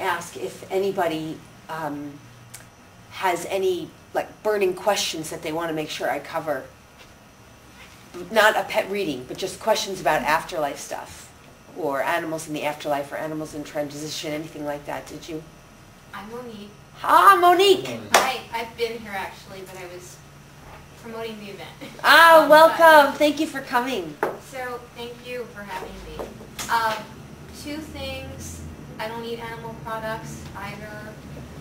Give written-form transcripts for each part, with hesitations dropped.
ask if anybody has any like burning questions that they want to make sure I cover. Not a pet reading, but just questions about afterlife stuff, or animals in the afterlife, or animals in transition, anything like that. Did you? I'm Monique. Ah, Monique! Hi, I've been here actually, but I was promoting the event. Ah, welcome. Thank you for coming. So, thank you for having me. Two things. I don't eat animal products either.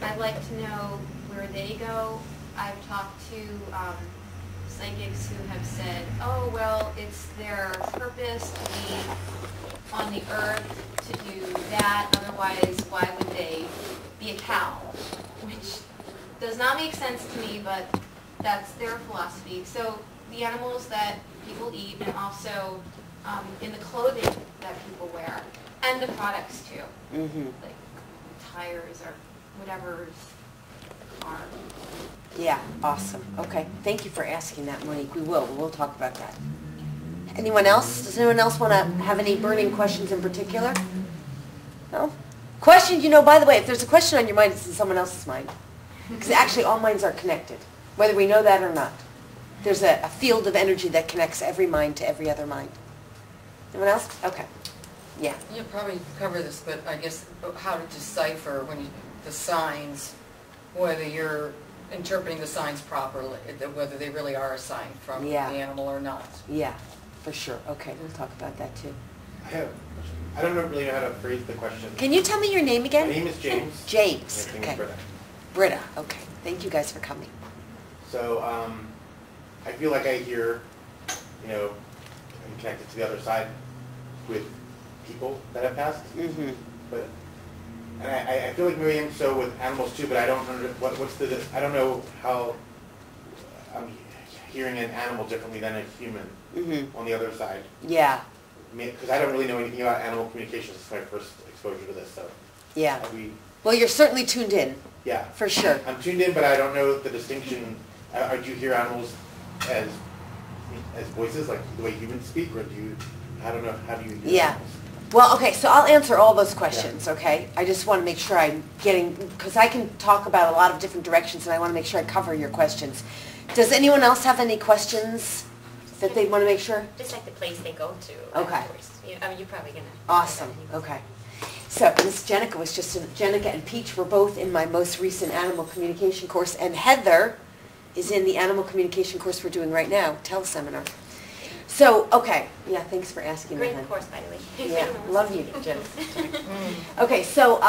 I'd like to know where they go. I've talked to psychics who have said, oh, well, it's their purpose to be on the earth to do that. Otherwise, why would they be a cow? Which does not make sense to me, but that's their philosophy. So the animals that people eat, and also in the clothing that people wear, and the products too, like tires or whatever car. Yeah, awesome. Okay, thank you for asking that, Monique. We'll talk about that. Anyone else? Does anyone else want to have any burning questions in particular? No? Question, you know, by the way, if there's a question on your mind, it's in someone else's mind. Because actually all minds are connected, whether we know that or not. There's a field of energy that connects every mind to every other mind. Anyone else? Okay. Yeah. You'll probably cover this, but I guess how to decipher when the signs, whether you're interpreting the signs properly, whether they really are a sign from the animal or not. Yeah, for sure. Okay, we'll talk about that too. I don't really know how to phrase the question. Can you tell me your name again? My name is James. James. My name is Britta. Britta. Okay. Thank you guys for coming. So I feel like I hear, you know, I'm connected to the other side with people that have passed. Mm-hmm. But and I feel like maybe I'm so with animals too, but I don't I don't know how I'm hearing an animal differently than a human on the other side. Yeah. Because I don't really know anything about animal communications. It's my first exposure to this, so. Yeah. Well, you're certainly tuned in. Yeah. For sure. I'm tuned in, but I don't know the distinction. Do you hear animals as voices, like the way humans speak, or do you? I don't know. How do you hear animals? Well, okay, so I'll answer all those questions, okay? I just want to make sure I'm getting, because I can talk about a lot of different directions, and I want to make sure I cover your questions. Does anyone else have any questions that they want to make sure? Just like the place they go to. Okay. I mean, you're probably going to. Awesome. Okay. So Miss Jenica was just, Jenica and Peach were both in my most recent animal communication course, and Heather is in the animal communication course we're doing right now, teleseminar. So, okay. Yeah, thanks for asking me. Great course, by the way. Yeah, love you, Jen. Okay, so,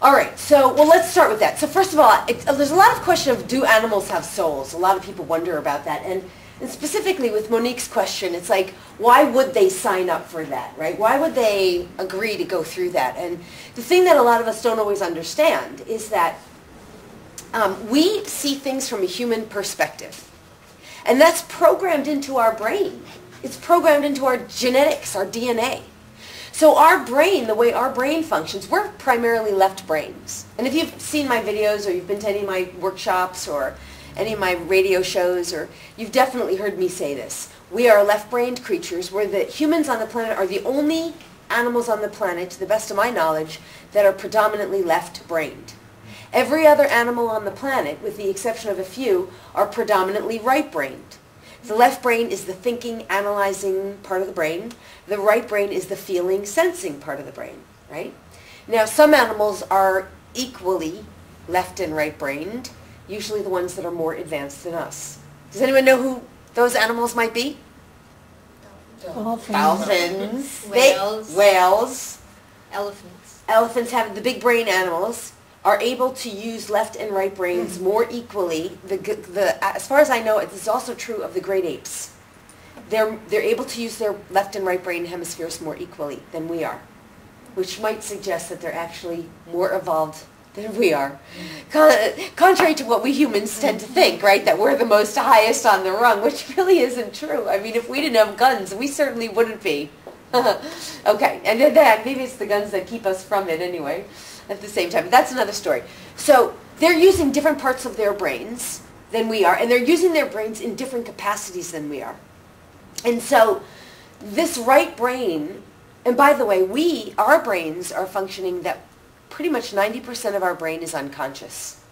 all right, so, well, let's start with that. So first of all, there's a lot of question of, do animals have souls? A lot of people wonder about that. And specifically with Monique's question, it's like, why would they sign up for that, right? Why would they agree to go through that? And the thing that a lot of us don't always understand is that we see things from a human perspective. And that's programmed into our brain. It's programmed into our genetics, our DNA. So our brain, the way our brain functions, we're primarily left brains. And if you've seen my videos or you've been to any of my workshops or any of my radio shows, or you've definitely heard me say this. We are left-brained creatures. We're the humans on the planet are the only animals on the planet, to the best of my knowledge, that are predominantly left-brained. Every other animal on the planet, with the exception of a few, are predominantly right-brained. The left brain is the thinking, analyzing part of the brain. The right brain is the feeling, sensing part of the brain, right? Now, some animals are equally left and right-brained, usually the ones that are more advanced than us. Does anyone know who those animals might be? Dolphins. Whales. Elephants. Elephants have the big brain animals. Are able to use left and right brains more equally. As far as I know, it is also true of the great apes. They're able to use their left and right brain hemispheres more equally than we are, which might suggest that they're actually more evolved than we are. Contrary to what we humans tend to think, right, that we're the most highest on the rung, which really isn't true. I mean, if we didn't have guns, we certainly wouldn't be. Okay, and then maybe it's the guns that keep us from it anyway. At the same time. That's another story. So they're using different parts of their brains than we are, and they're using their brains in different capacities than we are. And so this right brain, and by the way, our brains are functioning that pretty much 90% of our brain is unconscious.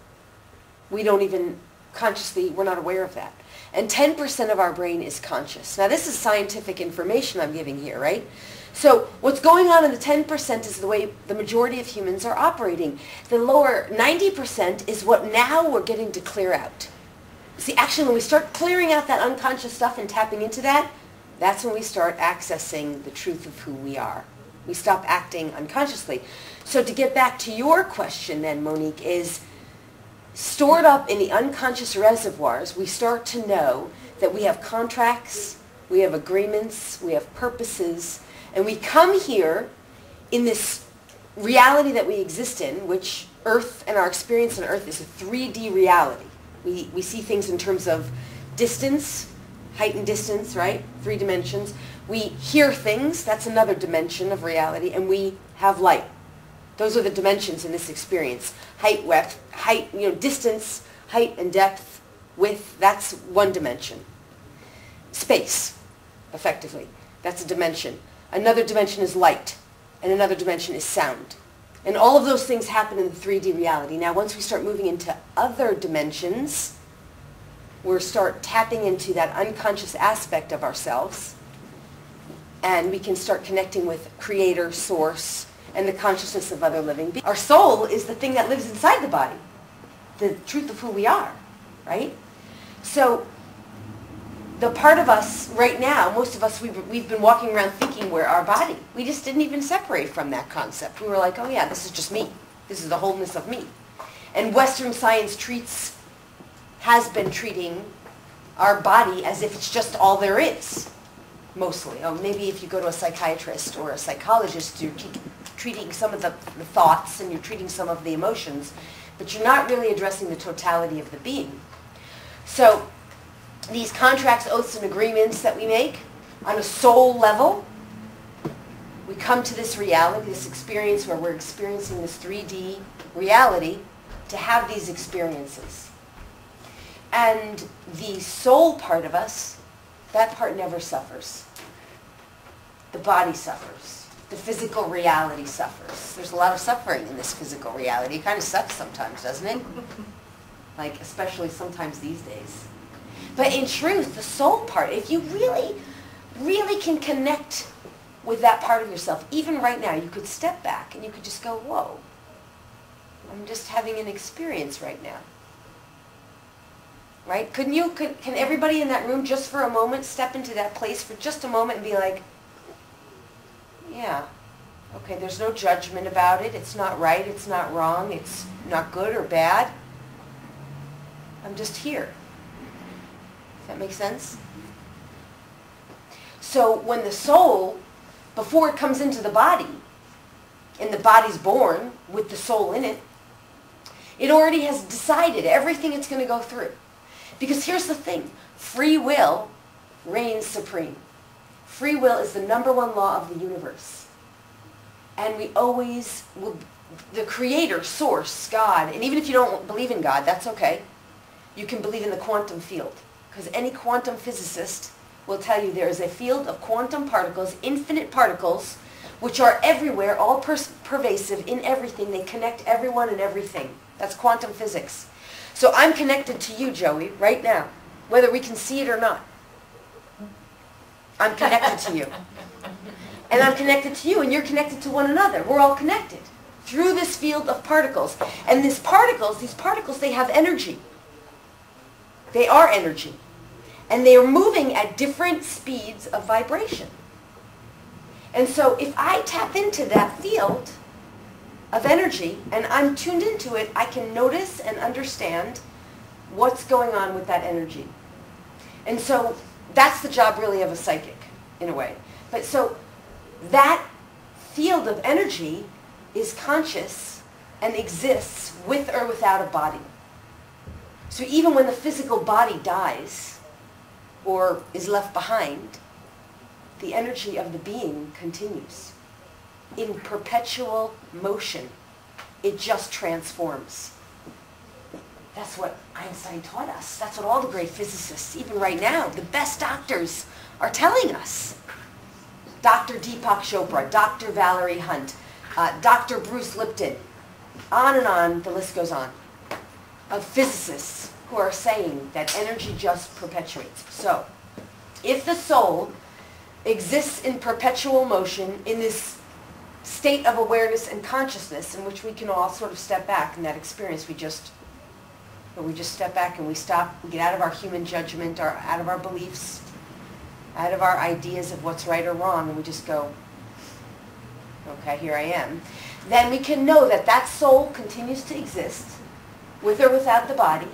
We don't even consciously, we're not aware of that. And 10% of our brain is conscious. Now this is scientific information I'm giving here, right? So what's going on in the 10% is the way the majority of humans are operating. The lower 90% is what now we're getting to clear out. See, actually when we start clearing out that unconscious stuff and tapping into that, that's when we start accessing the truth of who we are. We stop acting unconsciously. So to get back to your question then, Monique, is stored up in the unconscious reservoirs, we start to know that we have contracts, we have agreements, we have purposes, and we come here in this reality that we exist in, which Earth and our experience on Earth is a 3D reality. We see things in terms of distance, height and distance, right? 3 dimensions. We hear things, that's another dimension of reality, and we have light. Those are the dimensions in this experience. Height, distance, height and depth, width, that's one dimension. Space, effectively, that's a dimension. Another dimension is light, and another dimension is sound. And all of those things happen in the 3D reality. Now, once we start moving into other dimensions, we'll start tapping into that unconscious aspect of ourselves, and we can start connecting with Creator, Source, and the consciousness of other living beings. Our soul is the thing that lives inside the body, the truth of who we are, right? So the part of us right now, most of us, we've been walking around thinking we're our body. We just didn't even separate from that concept. We were like, oh yeah, this is just me. This is the wholeness of me. And Western science has been treating our body as if it's just all there is, mostly. Oh, maybe if you go to a psychiatrist or a psychologist, you're treating some of the thoughts and you're treating some of the emotions, but you're not really addressing the totality of the being. So these contracts, oaths, and agreements that we make on a soul level, we come to this reality, this experience where we're experiencing this 3D reality to have these experiences. And the soul part of us, that part never suffers. The body suffers. The physical reality suffers. There's a lot of suffering in this physical reality. It kind of sucks sometimes, doesn't it? Like, especially sometimes these days. But in truth, the soul part, if you really, really can connect with that part of yourself, even right now, you could step back and you could just go, whoa, I'm just having an experience right now. Right? Can everybody in that room just for a moment step into that place for just a moment and be like, yeah, okay, there's no judgment about it. It's not right. It's not wrong. It's not good or bad. I'm just here. Does that make sense? So when the soul, before it comes into the body, and the body's born with the soul in it, it already has decided everything it's going to go through. Because here's the thing, free will reigns supreme. Free will is the #1 law of the universe. And we always will, the Creator, Source, God, and even if you don't believe in God, that's okay. You can believe in the quantum field. Because any quantum physicist will tell you there is a field of quantum particles, infinite particles, which are everywhere, all pervasive in everything. They connect everyone and everything. That's quantum physics. So I'm connected to you, Joey, right now, whether we can see it or not. I'm connected to you. And I'm connected to you, and you're connected to one another. We're all connected through this field of particles. And these particles, they have energy. They are energy. And they are moving at different speeds of vibration. And so if I tap into that field of energy, and I'm tuned into it, I can notice and understand what's going on with that energy. And so that's the job really of a psychic, in a way. But so that field of energy is conscious and exists with or without a body. So even when the physical body dies or is left behind, the energy of the being continues in perpetual motion. It just transforms. That's what Einstein taught us. That's what all the great physicists, even right now, the best doctors are telling us. Dr. Deepak Chopra, Dr. Valerie Hunt, Dr. Bruce Lipton, On and on, the list goes on, of physicists who are saying that energy just perpetuates. So, if the soul exists in perpetual motion in this state of awareness and consciousness in which we can all sort of step back in that experience, we just step back and we stop, we get out of our human judgment, out of our beliefs, out of our ideas of what's right or wrong, and we just go, okay, here I am. Then we can know that that soul continues to exist, with or without the body,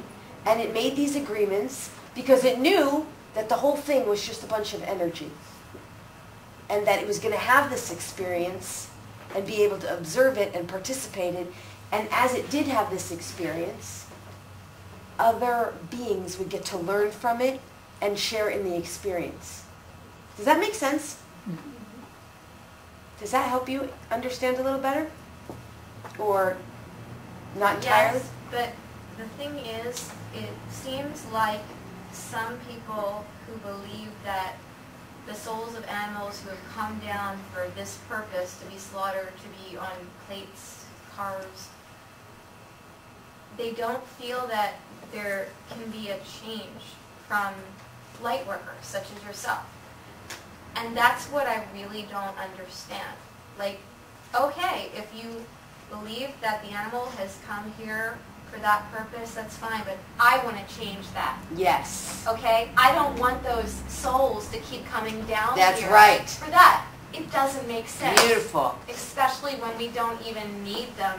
and it made these agreements because it knew that the whole thing was just a bunch of energy, and that it was going to have this experience and be able to observe it and participate in it, and as it did have this experience, other beings would get to learn from it and share in the experience. Does that make sense? Does that help you understand a little better? Or not entirely? Yes, but the thing is, it seems like some people who believe that the souls of animals who have come down for this purpose, to be slaughtered, to be on plates, carves, they don't feel that there can be a change from light workers such as yourself. And that's what I really don't understand. Like, okay, if you believe that the animal has come here for that purpose, that's fine, but I want to change that. Yes. Okay? I don't want those souls to keep coming down That's here right. for that. It doesn't make sense. Beautiful. Especially when we don't even need them.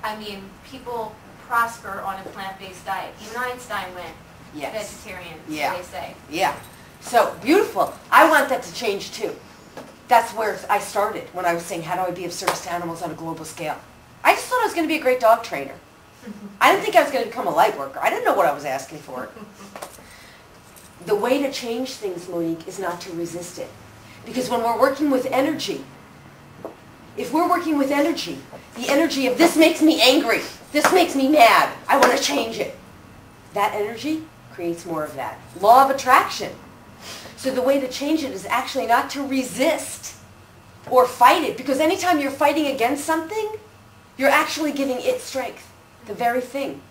I mean, people prosper on a plant-based diet. Even Einstein went vegetarian, Yeah. so they say. Yeah. So, beautiful. I want that to change too. That's where I started when I was saying, how do I be of service to animals on a global scale? I just thought I was going to be a great dog trainer. I didn't think I was going to become a light worker. I didn't know what I was asking for. The way to change things, Monique, is not to resist it. Because when we're working with energy, if we're working with energy, the energy of this makes me angry, this makes me mad, I want to change it. That energy creates more of that. Law of attraction. So the way to change it is actually not to resist or fight it. Because anytime you're fighting against something, you're actually giving it strength. The very thing.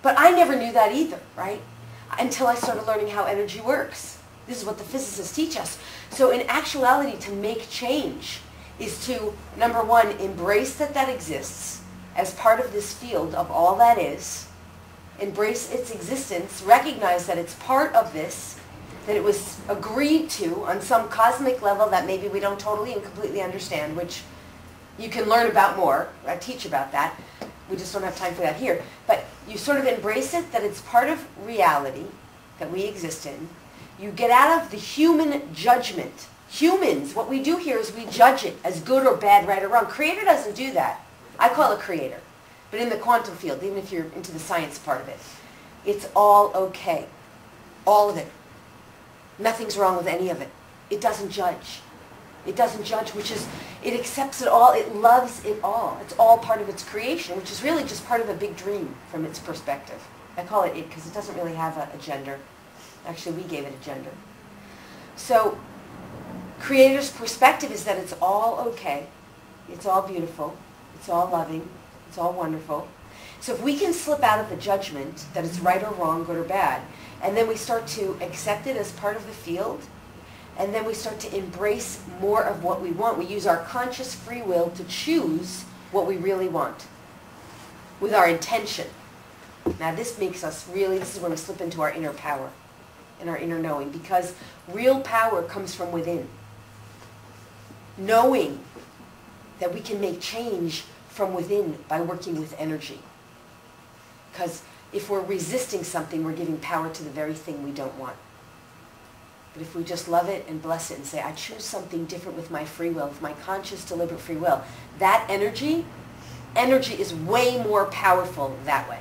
But I never knew that either, right? Until I started learning how energy works. This is what the physicists teach us. So in actuality, to make change is to, number one, embrace that that exists as part of this field of all that is. Embrace its existence. Recognize that it's part of this, that it was agreed to on some cosmic level that maybe we don't totally and completely understand, which you can learn about more. I teach about that. We just don't have time for that here. But you sort of embrace it, that it's part of reality that we exist in. You get out of the human judgment. Humans, what we do here is we judge it as good or bad, right or wrong. Creator doesn't do that. I call it creator. But in the quantum field, even if you're into the science part of it, it's all okay. All of it. Nothing's wrong with any of it. It doesn't judge. It doesn't judge, which is, it accepts it all, it loves it all. It's all part of its creation, which is really just part of a big dream from its perspective. I call it because it doesn't really have a gender. Actually, we gave it a gender. So, Creator's perspective is that it's all okay, it's all beautiful, it's all loving, it's all wonderful. So if we can slip out of the judgment that it's right or wrong, good or bad, and then we start to accept it as part of the field, and then we start to embrace more of what we want. We use our conscious free will to choose what we really want with our intention. Now this makes us really, this is when we slip into our inner power and our inner knowing, because real power comes from within. Knowing that we can make change from within by working with energy. Because if we're resisting something, we're giving power to the very thing we don't want. But if we just love it and bless it and say, I choose something different with my free will, with my conscious, deliberate free will, that energy is way more powerful that way.